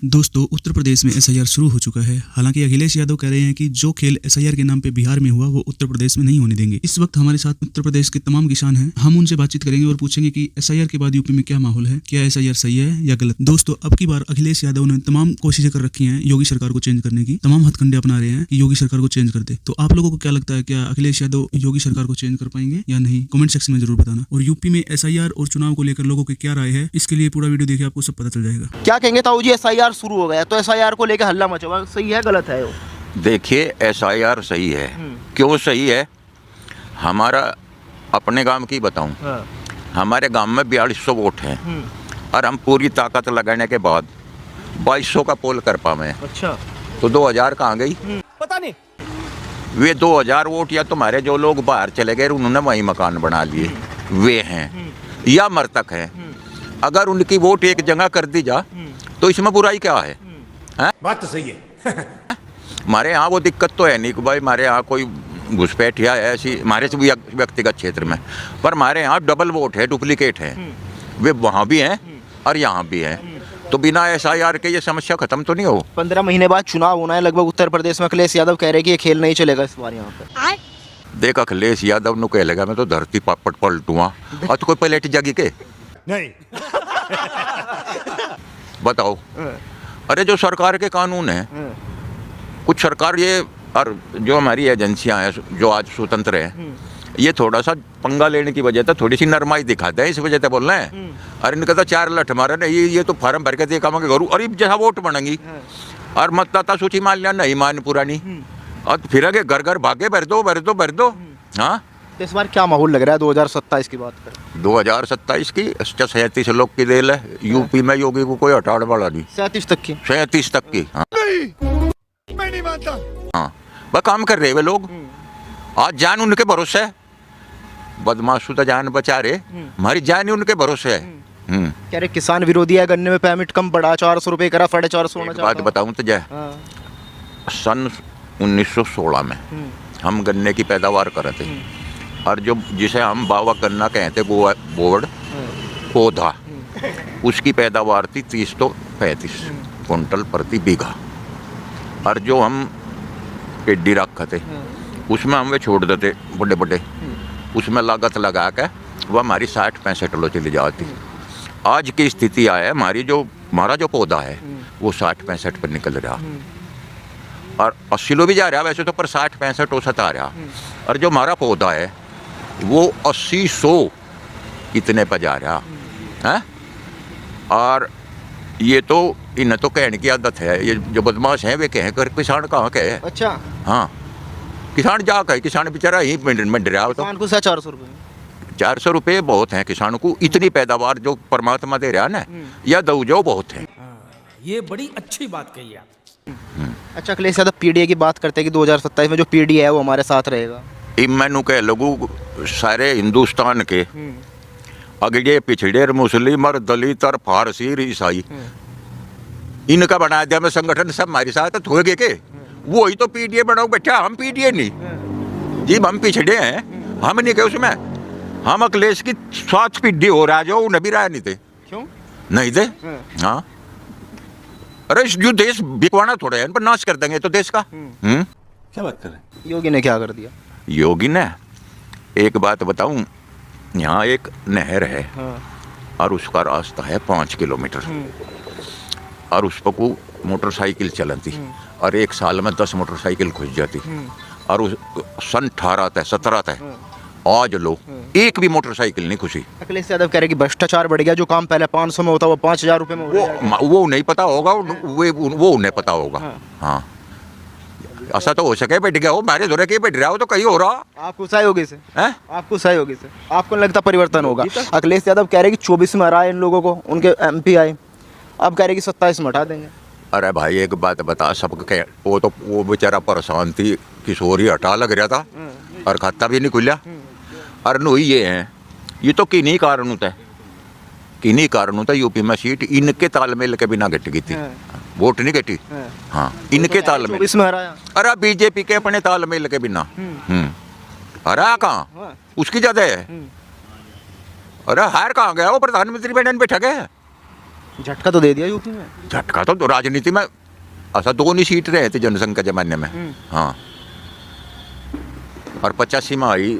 दोस्तों, उत्तर प्रदेश में एसआईआर शुरू हो चुका है। हालांकि अखिलेश यादव कह रहे हैं कि जो खेल एसआईआर के नाम पे बिहार में हुआ वो उत्तर प्रदेश में नहीं होने देंगे। इस वक्त हमारे साथ उत्तर प्रदेश के तमाम किसान हैं। हम उनसे बातचीत करेंगे और पूछेंगे कि एसआईआर के बाद यूपी में क्या माहौल है, क्या एसआईआर सही है या गलत। दोस्तों, अब की बार अखिलेश यादव ने तमाम कोशिशें कर रखी हैं योगी सरकार को चेंज करने की, तमाम हथकंडे अपना रहे हैं कि योगी सरकार को चेंज कर दे। तो आप लोगों को क्या लगता है, क्या अखिलेश यादव योगी सरकार को चेंज कर पाएंगे या नहीं? कमेंट सेक्शन में जरूर बताना। और यूपी में एसआईआर और चुनाव को लेकर लोगों की क्या राय है, इसके लिए पूरा वीडियो देखिए, आपको सब पता चल जाएगा। क्या कहेंगे ताऊ जी, एसआईआर शुरू हो गया तो एसआईआर को लेकर हल्ला मचा हुआ, सही है गलत है? वो देखिए, एसआईआर सही है। क्यों सही है? हमारा अपने गांव की बताऊं, हमारे गांव में 4200 वोट हैं और हम पूरी ताकत लगाने के बाद 2200 का पोल कर पाए। अच्छा, तो 2000 कहाँ गई? पता नहीं। वे 2000 वोट या तुम्हारे जो लोग बाहर चले गए उन्होंने वही मकान बना लिए, वे हैं या मृतक हैं। अगर उनकी वोट एक जगह कर दी जा तो इसमें बुराई क्या है? बात तो सही है। हमारे यहाँ वो दिक्कत तो है नहीं कि भाई हमारे यहाँ कोई घुसपैठ या ऐसी हमारे से भी व्यक्तिगत क्षेत्र में, पर हमारे यहाँ डबल वोट है, डुप्लीकेट है। वे वहाँ भी हैं और यहाँ भी हैं। तो बिना एसआईआर के ये समस्या खत्म तो नहीं हो। 15 महीने बाद चुनाव होना है लगभग उत्तर प्रदेश में। अखिलेश यादव कह रहे कि ये खेल नहीं चलेगा इस बार यहाँ पर। देख, अखिलेश यादव नु कह लगा मैं तो धरती पट पलटूंगा और तो कोई पलट जागी के नहीं। बताओ। अरे जो सरकार के कानून है, कुछ सरकार ये और जो हमारी एजेंसियां हैं जो आज स्वतंत्र हैं, ये थोड़ा सा पंगा लेने की वजह से थोड़ी सी नरमाई दिखाते हैं, इस वजह से बोल रहे हैं। और इनका तो 4 लठ मारे ना, ये तो फार्म भर के देखा मैं करूँ और जैसा वोट बनेंगी और मतदाता सूची मान लिया नहीं मान पुरानी और फिर आगे घर घर भागे भर दो। हाँ, तो इस बार क्या माहौल लग रहा है 2027 की बात करें? 2027 की 37 लोग की देल है। यूपी में योगी को कोई हटाने वाला नहीं। 37 तक की? 37 तक की। हाँ, मैं नहीं मानता। हाँ, वह काम कर रहे वे लोग। आज जान उनके भरोसे है। बदमाशों तो जान बचा रहे, हमारी जान ही उनके भरोसे है। कह रहे किसान विरोधी है, गन्ने में पेमेंट कम पड़ा, 400 रुपए करा, 450 होना चाहिए। बात बताऊं तो जय, सन 1916 में हम गन्ने की पैदावार कर रहे थे और जो जिसे हम बावा गन्ना कहते वो बोर्ड पौधा, उसकी पैदावार थी 30 तो 35 कुंटल प्रति बीघा। और जो हम पेडी रखा थे उसमें हम वे छोड़ देते बड़े बड़े, उसमें लागत लगा के वह हमारी 60-65 किलो चली जाती। आज की स्थिति आया, हमारा जो पौधा है वो 60-65 पर निकल रहा और 80 किलो भी जा रहा वैसे तो, पर 60-65 औसत आ रहा। और जो हमारा पौधा है वो 80-100 इतने पर जा रहा है। और ये तो इन्हें तो कहने की आदत है, ये जो बदमाश हैं वे कहें कर किसान कहाँ कहे। अच्छा, हाँ, किसान जा कहे, किसान बेचारा यही में डरा। तो किसान को 400 रुपए 400 रुपये बहुत हैं किसानों को। इतनी पैदावार जो परमात्मा दे रहा ना, या दऊ जो बहुत है। ये बड़ी अच्छी बात कही आप। अच्छा, अखिलेश यादव पीडीए की बात करते हैं कि 2027 में जो पीडीए है वो हमारे साथ रहेगा। मैनू कह लगू सारे हिंदुस्तान के अगड़े पिछड़े मुस्लिम और दलित और फारसी ईसाई इनका बना दिया मैं संगठन, सब हमारे साथ हो गए के वही तो पीडीए बनाओ बेटा। हम पीडीए नहीं जी, हम पिछड़े हैं, हम नहीं कहे उसमें। हम अखिलेश की स्वास्थ्य पीढ़ी हो रहा जो उन्हें भी राय नहीं थे। क्यों नहीं थे? हाँ, अरे जो देश बिकवाना थोड़ा है, इन पर नाश कर देंगे तो देश का। क्या बात कर रहे हैं? योगी ने क्या कर दिया? योगी ने, एक बात बताऊं, यहाँ एक नहर है और उसका रास्ता है 5 किलोमीटर और उस पर को मोटरसाइकिल चलती और एक साल में 10 मोटरसाइकिल घुस जाती। और उस सन 17 तक आज लो एक भी मोटरसाइकिल नहीं खुशी। अखिलेश यादव कह रहे कि भ्रष्टाचार बढ़ गया, जो काम पहले 500 में होता वो 5000 रुपए में हो वो नहीं पता होगा, वो उन्हें पता होगा। हाँ, ऐसा तो हो सके बैठ गया हो, मारे धोरे के बैठ रहा हो तो कहीं हो रहा। आपको सहयोगी से आपको सहयोगी से आपको लगता परिवर्तन होगा? अखिलेश यादव कह रहे कि 24 में हराए इन लोगों को, उनके एमपी आए, अब कह रहे कि 27 में हटा देंगे। अरे भाई एक बात बता, सबके वो बेचारा परेशान थी, किशोरी हटा लग रहा था और खाता भी नहीं खुला। और नो ये हैं, ये तो किन्हीं कारणों था यूपी में सीट इनके तालमेल के बिना घट गई थी, वोट नहीं घटी। हाँ, इनके तालमेल। अरे बीजेपी के अपने तालमेल के बिना हरा कहाँ, उसकी ज्यादा है। अरे हार कहाँ गया, वो प्रधानमंत्री बैठन बैठा गया, झटका तो दे दिया यूपी में। झटका तो राजनीति में ऐसा 2 नहीं सीट रहे थे जनसंघ के जमाने में। हाँ, और 85 में आई,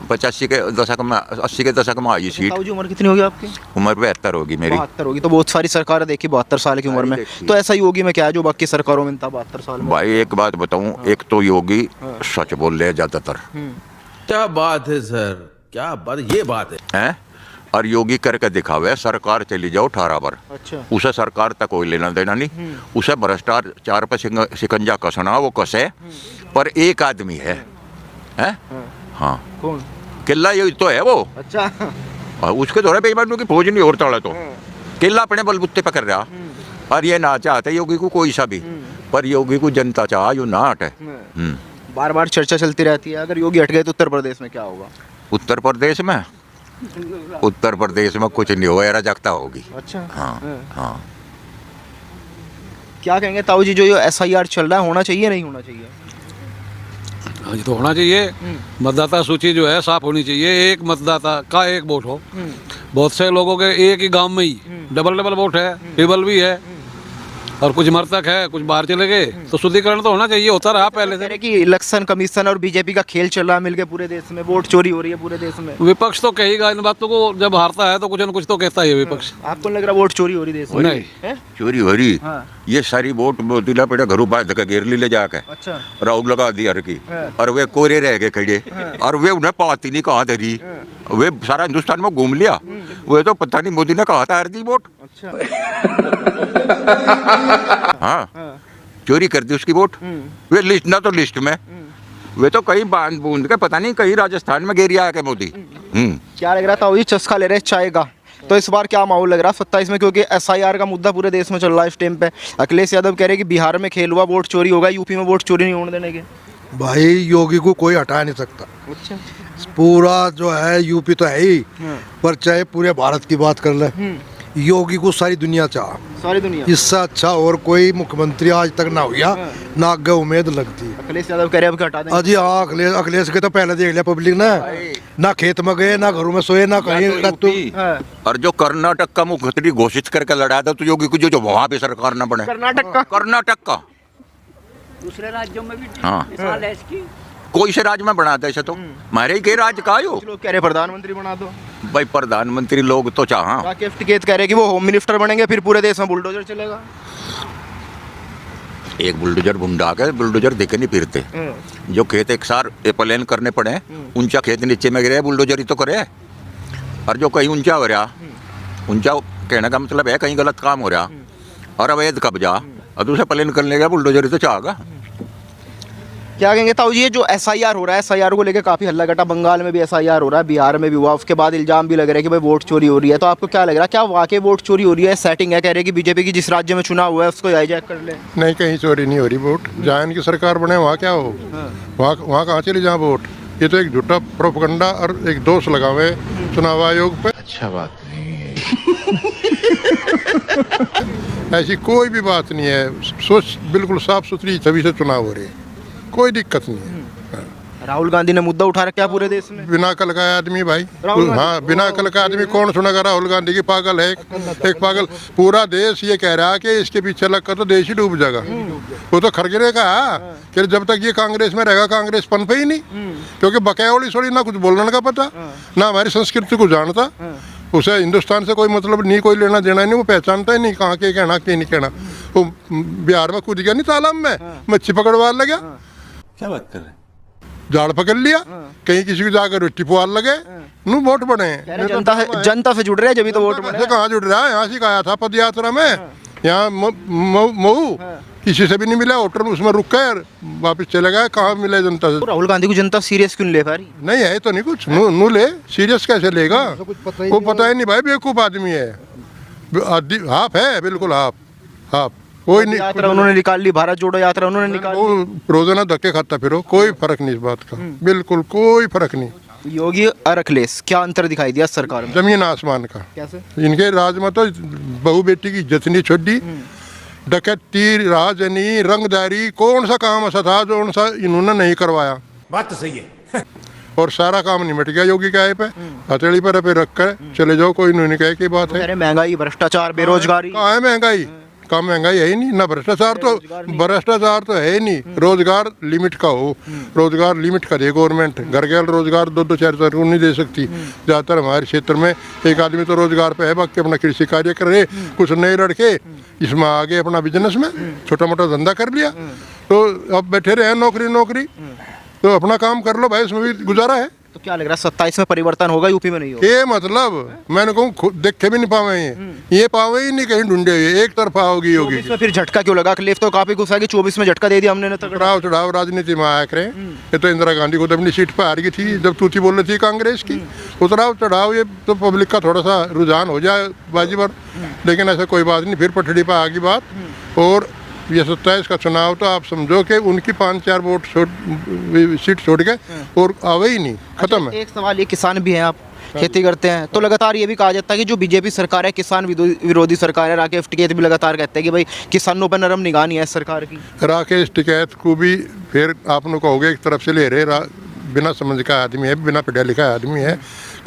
85 के दशक में, 80 के दशक में आई सीट। ताऊ जी उम्र कितनी होगी आपकी? उम्र 72 होगी मेरी। 72 होगी, तो बहुत सारी सरकारें देखी 72 साल की उम्र में, तो ऐसा योगी में क्या है जो बाकी सरकारों में था 72 साल में? भाई एक बात बताऊं, एक तो योगी सच बोल रहे हैं ज्यादातर। क्या बात है सर, क्या बात, ये बात हैं? और योगी करके दिखावे, सरकार चली जाओ 18 बार, अच्छा, उसे सरकार तक कोई लेना देना नहीं, उसे भ्रष्टाचार पर शिकंजा कसना वो कसे, पर एक आदमी है, हैं? हाँ, कौन? किला ये तो है वो। अच्छा, और उसके द्वारा बेईमानों की फौज नहीं होता तो किला अपने बलबुत्ते पकड़ रहा। और ये ना चाहते योगी को कोई सा भी, पर योगी को जनता चाह यो ना हटे। बार बार चर्चा चलती रहती है, अगर योगी हट गए तो उत्तर प्रदेश में क्या होगा? उत्तर प्रदेश में, उत्तर प्रदेश में कुछ नहीं होगा, अराजकता होगी। अच्छा, हाँ हाँ। क्या कहेंगे ताऊ जी, जो ये SIR चल रहा है, होना चाहिए नहीं होना चाहिए? हाँ जी, तो होना चाहिए। मतदाता सूची जो है साफ होनी चाहिए, एक मतदाता का एक वोट हो। बहुत से लोगों के एक ही गांव में ही डबल वोट है, ट्रिपल भी है, और कुछ मृतक है, कुछ बाहर चले गए, तो शुद्धिकरण तो होना चाहिए, होता रहा पहले से। कि इलेक्शन कमीशन और बीजेपी का खेल चल रहा है मिलके पूरे देश में, वोट चोरी हो रही है पूरे देश में। विपक्ष तो कहेगा इन बातों को, जब हारता है तो कुछ न कुछ तो कहता ही है विपक्ष। आपको लग रहा है वोट चोरी हो रही देश में? नहीं, चोरी हो रही। हाँ। ये सारी वोट मोतीला पेड़ा घरों बांध के घेर ली ले जाके, अच्छा, राउंड लगा दिया की, और वे कोरे रह गए खड़े, और वे उन्हें पाती नहीं कहाँ धरी, वे सारा हिंदुस्तान में घूम लिया, वे तो पता नहीं मोदी ने कहा था हर दी वोट। अच्छा, हाँ, चोरी कर दी उसकी वोट। वे लिस्ट ना तो लिस्ट में, वे तो कहीं बांध बूंद के पता नहीं कहीं राजस्थान में गिर आया के मोदी। क्या लग रहा था वही चस्का ले रहे चाय का, तो इस बार क्या माहौल लग रहा है 27 में, क्योंकि SIR का मुद्दा पूरे देश में चल रहा है इस टाइम पे। अखिलेश यादव कह रहे हैं कि बिहार में खेल हुआ, वोट चोरी होगा, यूपी में वोट चोरी नहीं होने देने के। भाई योगी को कोई हटा नहीं सकता। अच्छा, पूरा जो है यूपी तो है ही, पर चाहे पूरे भारत की बात कर ले, योगी को सारी दुनिया चाह, सारी दुनिया। इससे अच्छा और कोई मुख्यमंत्री आज तक ना हुआ, ना आगे उम्मीद लगती है। अखिलेश यादव कह रहे हैं अब हटा देंगे। अजी हाँ, अखिलेश के तो पहले देख लिया पब्लिक ने, ना खेत में गए, ना घरों में सोए, ना कहीं। और जो कर्नाटक का मुख्यमंत्री घोषित करके लड़ा था, तो योगी को जो वहां पे सरकार न बने, कर्नाटक का दूसरे राज्यों में भी हाँ, मिसाल है इसकी। कोई से राज्य में बना दे ऐसे तो मारे ही के राज्य का हो। लोग कह रहे प्रधानमंत्री बना दो। भाई प्रधानमंत्री लोग तो चाह, राकेश टिकैत कह रहे कि वो होम मिनिस्टर बनेंगे, फिर पूरे देश में बुलडोजर चलेगा। एक बुलडोजर बुंडा के बुलडोजर देखे नहीं फिरते, जो खेत एक सार प्लेन करने पड़े, ऊंचा खेत नीचे में गिरे बुलडोजर ही तो करे। और जो कहीं ऊंचा हो रहा, ऊंचा कहने का मतलब है कहीं गलत काम हो रहा और अवैध कब्जा, और दूसरा प्लेन करने का बुलडोजर ही तो चाहेगा। क्या कहेंगे ताऊ जी, ये जो SIR हो रहा है, SIR को लेकर काफी हल्ला घटा, बंगाल में भी SIR हो रहा है, बिहार में भी हुआ, उसके बाद इल्जाम भी लग रहा है कि भाई वोट चोरी हो रही है, तो आपको क्या लग रहा है, क्या वाकई वोट चोरी हो रही है, सेटिंग है? कह रहे हैं कि बीजेपी की जिस राज्य में चुनाव हुआ है उसको हाईजैक कर ले। नहीं, कहीं चोरी नहीं हो रही वोट, जहाँ इनकी सरकार बने वहाँ क्या हो, वहाँ कहाँ चली जहाँ वोट। ये तो एक झूठा प्रोपगंडा और एक दोष लगा हुए चुनाव आयोग पे। अच्छा बात नहीं है। ऐसी कोई भी बात नहीं है, सोच बिल्कुल साफ सुथरी छवि से चुनाव हो रहे हैं, कोई दिक्कत नहीं है। राहुल गांधी ने मुद्दा उठा रखा पूरे देश में। बिना कल का आदमी भाई, हाँ, बिना कल का आदमी कौन सुनेगा राहुल गांधी की? पागल है एक पागल। पूरा देश ये कह रहा है कि इसके पीछे लगकर तो देश ही डूब जाएगा। वो तो खरगरे का कि जब तक ये कांग्रेस में रहेगा कांग्रेस पनपे ही नहीं, क्योंकि बकैवली छोड़ी, ना कुछ बोलने का पता, ना हमारी संस्कृति को जानता, उसे हिंदुस्तान से कोई मतलब नहीं, कोई लेना देना नहीं, वो पहचानता ही नहीं कहाँ के कहना के नहीं कहना। वो बिहार में कूद गया नहीं तालाब में, मच्छी पकड़वा लग गया। क्या बात कर रहे हैं? झाड़ पकड़ लिया, कहीं किसी को जाकर रोटी पुआल लगे, नू वोट बने। जनता से जुड़ रहे हैं जब तो वोट बने। कहाँ जुड़ रहा है? यहाँ से आया था पद यात्रा में, यहाँ मऊ किसी से भी नहीं मिला, होटल में उसमें रुक कर वापस चले गए। कहाँ मिले जनता से? राहुल गांधी को जनता सीरियस क्यों ले पा रही? नहीं है तो नहीं कुछ, नू ले, सीरियस कैसे लेगा? वो पता ही नहीं भाई, बेवकूफ आदमी है, हाफ है, बिल्कुल हाफ। कोई नहीं, यात्रा उन्होंने निकाल ली, भारत जोड़ो यात्रा उन्होंने निकाल ली। रोजाना धक्के खाता फिरो, कोई फर्क नहीं इस बात का, बिल्कुल कोई फर्क नहीं। योगी और अखिलेश क्या अंतर दिखाई दिया सरकार में? जमीन आसमान का। कैसे? इनके राज में तो बहू बेटी की इज्जत नहीं छोड़ी, डकैती, राजनी, रंगदारी, कौन सा काम ऐसा था जो उनसा इन्होंने नहीं करवाया? बात तो सही है। और सारा काम निमट गया योगी के आए पे। हथेली पर रख कर चले जाओ, कोई नहीं कहे की बात है। अरे महंगाई, भ्रष्टाचार, बेरोजगारी, कहाँ है महंगाई? कम महंगाई है ही नहीं, ना भ्रष्टाचार तो है ही नहीं। रोजगार लिमिट का हो, रोजगार लिमिट का दे गवर्नमेंट। घर के रोजगार 2-2 4-4 को नहीं दे सकती। ज़्यादातर हमारे क्षेत्र में एक आदमी तो रोजगार पे है, बाकी अपना कृषि कार्य कर रहे, कुछ नए लड़के इसमें आगे अपना बिजनेस में छोटा मोटा धंधा कर लिया, तो अब बैठे रहे नौकरी, तो अपना काम कर लो भाई, इसमें भी गुजारा है। तो क्या लग रहा है 27 में परिवर्तन होगा, यूपी में नहीं होगा? ये मतलब मैंने कहूँ देखे भी नहीं पावे, ये पावे ही नहीं कहीं ढूंढे हुए, एक तरफा होगी योगी। इसमें फिर झटका क्यों लगा? अखिलेश तो काफी गुस्सा है कि 24 में झटका दे दिया हमने, चढ़ाव राजनीति में आया करें। ये तो इंदिरा गांधी को तो अपनी सीट पर हार गई थी जब तूती बोल रही थी कांग्रेस की। उतराव चढ़ाव ये तो पब्लिक का थोड़ा सा रुझान हो जाए बाजी पर, लेकिन ऐसा कोई बात नहीं, फिर पटड़ी पर आ गई बात। और ये 27 का चुनाव तो आप समझो कि उनकी 5-4 वोट सीट छोड़ के और आवे ही नहीं, खत्म है। एक सवाल, ये किसान भी हैं, आप खेती करते हैं, तो लगातार ये भी कहा जाता है कि जो बीजेपी सरकार है किसान विरोधी सरकार है। राकेश टिकैत भी लगातार कहते हैं कि भाई किसानों पर नरम निगाह नहीं है सरकार की। राकेश टिकैत को भी फिर आप लोग कहोगे एक तरफ से ले रहे, बिना समझ का आदमी है, बिना पढ़ा लिखा आदमी है,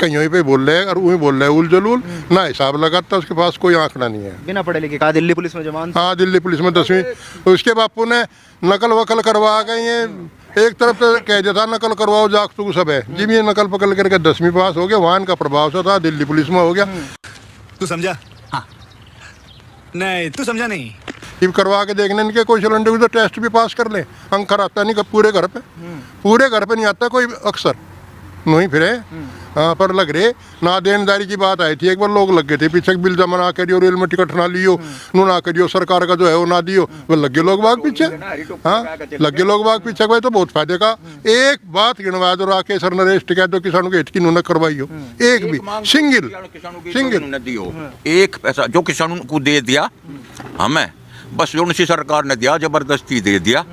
कहीं पे बोल रहे हैं और वही बोल रहे हैं उल ना हिसाब लगाता, उसके पास कोई आंकड़ा नहीं है। बिना पढ़े लिखे कहा, दिल्ली पुलिस में जवान। हाँ, दिल्ली पुलिस में 10वीं, उसके बापू ने नकल वकल करवा गई है। एक तरफ तो कह देता नकल करवाओ जागतू सब है, जब ये नकल पकड़ करके 10वीं पास हो गया, वहाँ का प्रभाव सा था, दिल्ली पुलिस में हो गया। तू समझा? हाँ। नहीं तू समझा नहीं। इब करवा के देखने इनके कौशल तो टेस्ट भी पास कर ले, अंक आता नहीं पूरे घर पे नहीं आता कोई अक्सर नहीं फिरे। हाँ, पर लग रहे ना देनदारी की बात आई थी, एक बार लोग लग गए थे पीछे, बिल जमा ना करियो, रेल में टिकट ना लियो, नो ना करियो, सरकार का जो है वो ना दियो, वो लग गए लोग बाग पीछे। हाँ, लग गए लोग बाग पीछे, भाई तो बहुत फायदे का। एक बात गिनवा दो राकेश सर नरेश टिकैत जो किसानों के हित की उन्होंने करवाई हो, एक भी सिंगल दियो एक पैसा जो किसानों को दे दिया हमें, बस जो उनसी सरकार ने दिया जबरदस्ती दे दिया।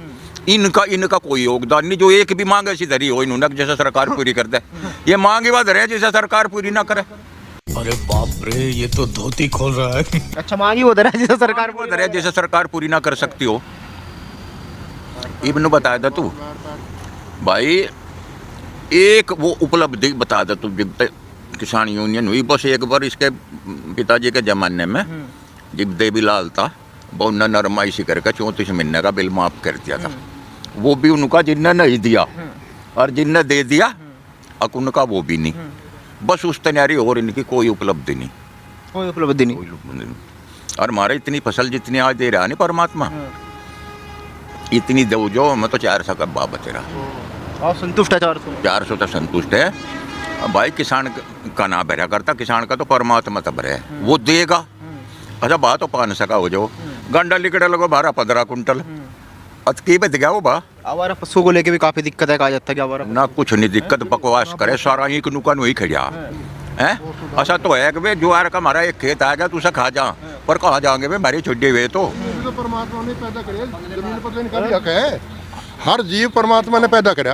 इनका कोई योगदान नहीं, जो एक भी मांग ऐसी धरी हो इन्होंने जैसे सरकार पूरी कर दे, ये मांग ही बात रहे जैसे सरकार पूरी ना करे। अरे बाप रे, ये तो धोती खोल रहा है। अच्छा, मांगी वो धरा जैसे सरकार वो धरे जैसे सरकार पूरी ना कर सकती हो। इब्न बताया था तू भाई, एक वो उपलब्धि बता दे तू, किसान यूनियन हुई बस एक बार इसके पिताजी के जमाने में, जब देवीलाल था, बहुत नरमाई सी करके 34 महीने का बिल माफ कर दिया था। वो भी उनका जिनने नहीं दिया, और जिनने दे दिया अब उनका वो भी नहीं। बस उस तैयारी और इनकी कोई उपलब्धि नहीं। और हमारे इतनी फसल जितनी आज दे रहा नहीं परमात्मा, इतनी दो जो मैं तो 400 का बाबा तेरा संतुष्ट है। 400 तो संतुष्ट है भाई। किसान का ना भरा करता, किसान का तो परमात्मा तब रहे, वो देगा। अच्छा बात तो 500 का हो जाओ, गंडा लिकड़ा लगो 12-15 कुंटल, अतकी बच गया वो बा। आवारा पशुओं को लेके भी काफी दिक्कत है, कहा जाता है कि आवारा ना कुछ नहीं दिक्कत, बकवास करे सारा ही नुका नहीं खड़िया है। ऐसा तो है कि वे ज्वार का हमारा एक खेत आ गया तू उसे खा जा, पर कहाँ जाएंगे वे हमारे छुट्टे हुए तो परमात्मा ने पैदा करे, जमीन पर देने का भी हक है। हर जीव परमात्मा ने पैदा करा,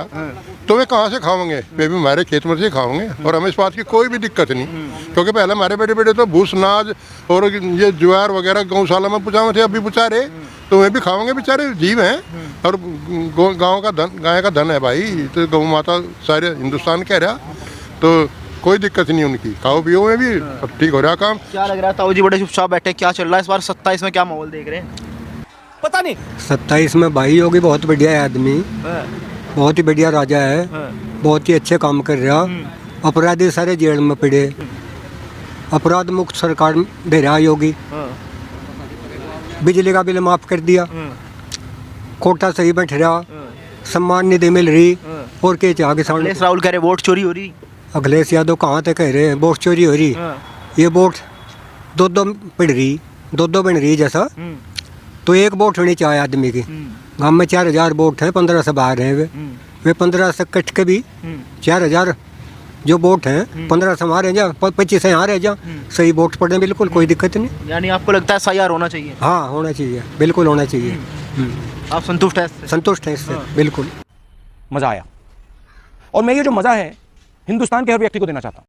तो वे कहाँ से खाओगे? वे भी हमारे खेत में से खाओगे, और हमें इस बात की कोई भी दिक्कत नहीं, क्योंकि पहले हमारे बड़े तो भूस नाज और ये ज्वार वगैरह गौशाला में पुचावे थे, अभी पुचा रहे, तो वे भी खाओगे, बेचारे जीव हैं। और गाँव का धन, गाय का धन है भाई, तो गौ माता सारे हिंदुस्तान कह रहा, तो कोई दिक्कत नहीं उनकी, खाओ पियो में भी ठीक हो रहा काम। क्या लग रहा है ताऊ जी, बड़े चुपचाप बैठे, क्या चल रहा है इस बार 27 में, क्या माहौल देख रहे हैं? पता नहीं। 27 में भाई योगी बहुत बढ़िया है आदमी, बहुत ही बढ़िया राजा है, बहुत ही अच्छे काम कर रहा। अपराधी सारे जेल में पड़े, अपराध मुक्त सरकार दे रहा योगी। बिजली का बिल माफ कर दिया, कोटा सही बैठ रहा, सम्मान निधि मिल रही, और क्या चाह किसान। अखिलेश राहुल कह रहे वोट चोरी हो रही। अखिलेश यादव कहाँ तक कह रहे हैं वोट चोरी हो रही? ये वोट दो पड़ रही, दो बन रही जैसा, तो एक वोट होनी चाहिए आदमी की। गांव में 4000 वोट है, 15 से बाहर हैं वे 15 से कट के भी 4000 जो वोट हैं 15 से वहाँ रह जा, 25 से यहाँ रह जा, सही वोट पड़े, बिल्कुल कोई दिक्कत नहीं। यानी आपको लगता है SIR होना चाहिए? हाँ होना चाहिए, बिल्कुल होना चाहिए। आप संतुष्ट हैं? संतुष्ट है इससे, बिल्कुल। मज़ा आया, और मैं ये जो मज़ा है हिंदुस्तान के हर व्यक्ति को देना चाहता हूँ।